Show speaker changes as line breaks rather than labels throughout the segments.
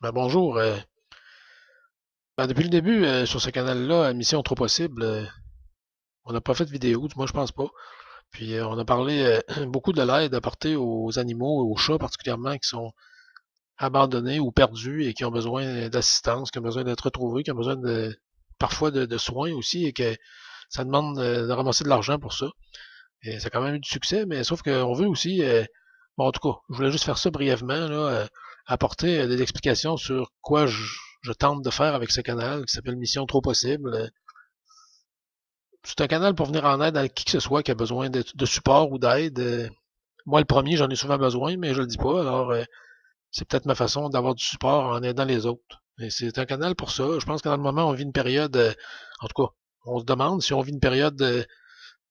Bonjour. Depuis le début, sur ce canal-là, Mission Trop Possible, on n'a pas fait de vidéo, moi je pense pas. Puis on a parlé beaucoup de l'aide apportée aux animaux, aux chats particulièrement, qui sont abandonnés ou perdus et qui ont besoin d'assistance, qui ont besoin d'être retrouvés, qui ont besoin parfois de soins aussi, et que ça demande de ramasser de l'argent pour ça. Et ça a quand même eu du succès, mais sauf qu'on veut aussi, bon en tout cas, je voulais juste faire ça brièvement, là, apporter des explications sur quoi je tente de faire avec ce canal qui s'appelle Mission Trop Possible. C'est un canal pour venir en aide à qui que ce soit qui a besoin de support ou d'aide. Moi, le premier, j'en ai souvent besoin, mais je le dis pas. Alors, c'est peut-être ma façon d'avoir du support en aidant les autres. Et c'est un canal pour ça. Je pense que dans le moment, on vit une période, en tout cas, on se demande si on vit une période,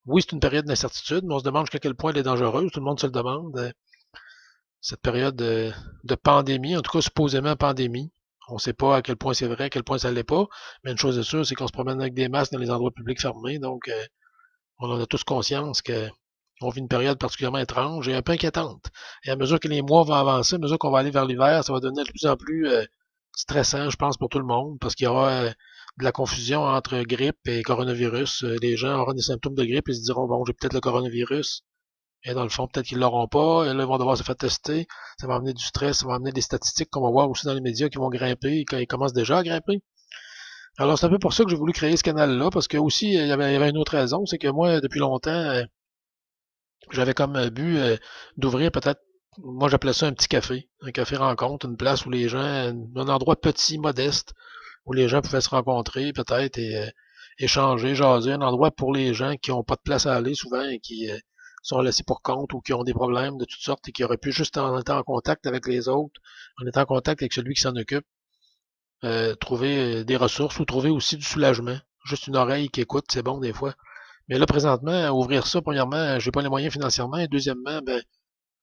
oui, c'est une période d'incertitude, mais on se demande jusqu'à quel point elle est dangereuse. Tout le monde se le demande. Cette période de pandémie, en tout cas supposément pandémie. On ne sait pas à quel point c'est vrai, à quel point ça ne l'est pas, mais une chose est sûre, c'est qu'on se promène avec des masques dans les endroits publics fermés, donc on en a tous conscience qu'on vit une période particulièrement étrange et un peu inquiétante. Et à mesure que les mois vont avancer, à mesure qu'on va aller vers l'hiver, ça va devenir de plus en plus stressant, je pense, pour tout le monde, parce qu'il y aura de la confusion entre grippe et coronavirus. Les gens auront des symptômes de grippe et se diront, bon, j'ai peut-être le coronavirus. Et dans le fond, peut-être qu'ils l'auront pas. Et là, ils vont devoir se faire tester. Ça va amener du stress, ça va amener des statistiques qu'on va voir aussi dans les médias qui vont grimper quand ils commencent déjà à grimper. Alors, c'est un peu pour ça que j'ai voulu créer ce canal-là, parce que aussi, il y avait une autre raison, c'est que moi, depuis longtemps, j'avais comme but d'ouvrir peut-être, moi j'appelais ça un café rencontre, une place où les gens, un endroit petit, modeste, où les gens pouvaient se rencontrer peut-être et échanger, jaser, un endroit pour les gens qui n'ont pas de place à aller souvent et qui sont laissés pour compte ou qui ont des problèmes de toutes sortes et qui auraient pu juste en étant en contact avec les autres, en étant en contact avec celui qui s'en occupe, trouver des ressources ou trouver aussi du soulagement. Juste une oreille qui écoute, c'est bon des fois. Mais là, présentement, ouvrir ça, premièrement, j'ai pas les moyens financièrement. Et deuxièmement, ben,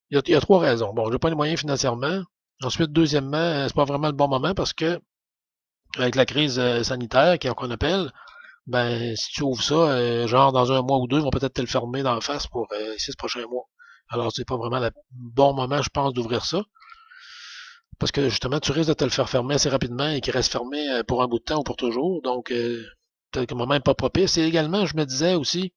il y a trois raisons. Bon, j'ai pas les moyens financièrement. Ensuite, deuxièmement, c'est pas vraiment le bon moment parce que, avec la crise sanitaire qu'on appelle, ben, si tu ouvres ça, genre dans un mois ou deux, ils vont peut-être te le fermer d'en face pour les 6 prochains mois. Alors, c'est pas vraiment le bon moment, je pense, d'ouvrir ça. Parce que justement, tu risques de te le faire fermer assez rapidement et qu'il reste fermé pour un bout de temps ou pour toujours. Donc, peut-être que le moment n'est pas propice. Et également, je me disais aussi,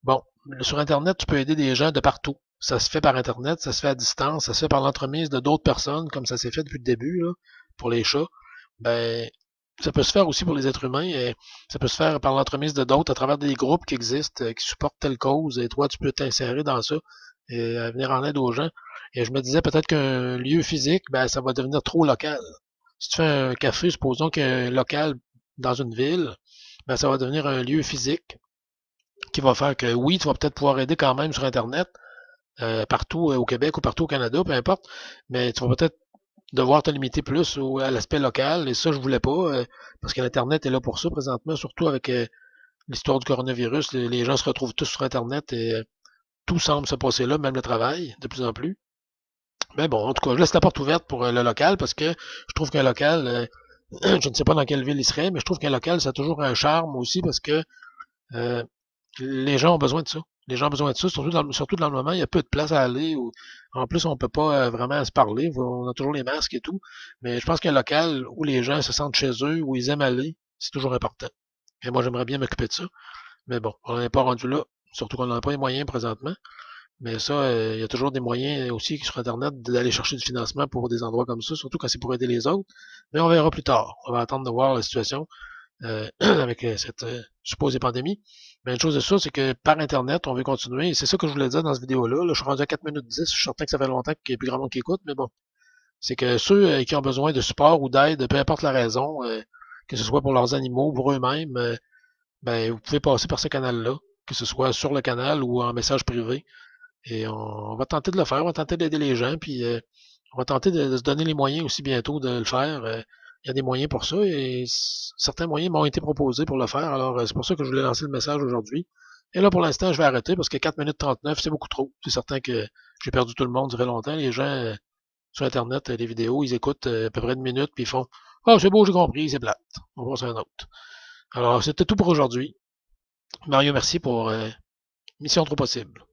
bon, sur Internet, tu peux aider des gens de partout. Ça se fait par Internet, ça se fait à distance, ça se fait par l'entremise de d'autres personnes, comme ça s'est fait depuis le début, là, pour les chats. Ben, ça peut se faire aussi pour les êtres humains, et ça peut se faire par l'entremise de d'autres à travers des groupes qui existent, qui supportent telle cause, et toi, tu peux t'insérer dans ça et venir en aide aux gens. Et je me disais peut-être qu'un lieu physique, ben, ça va devenir trop local. Si tu fais un café, supposons qu'un local dans une ville, ben, ça va devenir un lieu physique qui va faire que oui, tu vas peut-être pouvoir aider quand même sur Internet, partout au Québec ou partout au Canada, peu importe, mais tu vas peut-être devoir te limiter plus à l'aspect local, et ça, je voulais pas, parce que l'Internet est là pour ça présentement, surtout avec l'histoire du coronavirus, les gens se retrouvent tous sur Internet et tout semble se passer là, même le travail, de plus en plus. Mais bon, en tout cas, je laisse la porte ouverte pour le local, parce que je trouve qu'un local, je ne sais pas dans quelle ville il serait, mais je trouve qu'un local, ça a toujours un charme aussi, parce que euh, les gens ont besoin de ça. Les gens ont besoin de ça, surtout dans le moment, il y a peu de place à aller. En plus, on peut pas vraiment se parler. On a toujours les masques et tout. Mais je pense qu'un local où les gens se sentent chez eux, où ils aiment aller, c'est toujours important. Et moi, j'aimerais bien m'occuper de ça. Mais bon, on n'est pas rendu là. Surtout qu'on n'a pas les moyens présentement. Mais ça, il y a toujours des moyens aussi sur Internet d'aller chercher du financement pour des endroits comme ça, surtout quand c'est pour aider les autres. Mais on verra plus tard. On va attendre de voir la situation avec cette supposée pandémie. Mais une chose de ça, c'est que par Internet, on veut continuer. Et c'est ça que je voulais dire dans cette vidéo-là. Là, je suis rendu à 4 minutes 10. Je suis certain que ça fait longtemps qu'il n'y a plus grand monde qui écoute, mais bon. C'est que ceux qui ont besoin de support ou d'aide, peu importe la raison, que ce soit pour leurs animaux, pour eux-mêmes, ben, vous pouvez passer par ce canal-là, que ce soit sur le canal ou en message privé. Et on va tenter de le faire, on va tenter d'aider les gens, puis on va tenter de se donner les moyens aussi bientôt de le faire. Il y a des moyens pour ça et certains moyens m'ont été proposés pour le faire. Alors, c'est pour ça que je voulais lancer le message aujourd'hui. Et là, pour l'instant, je vais arrêter parce que 4 minutes 39, c'est beaucoup trop. C'est certain que j'ai perdu tout le monde, ça fait longtemps. Les gens sur Internet, les vidéos, ils écoutent à peu près une minute, puis ils font Ah, c'est beau, j'ai compris, c'est plate. On passe à un autre. Alors, c'était tout pour aujourd'hui. Mario, merci pour Mission Trop Possible.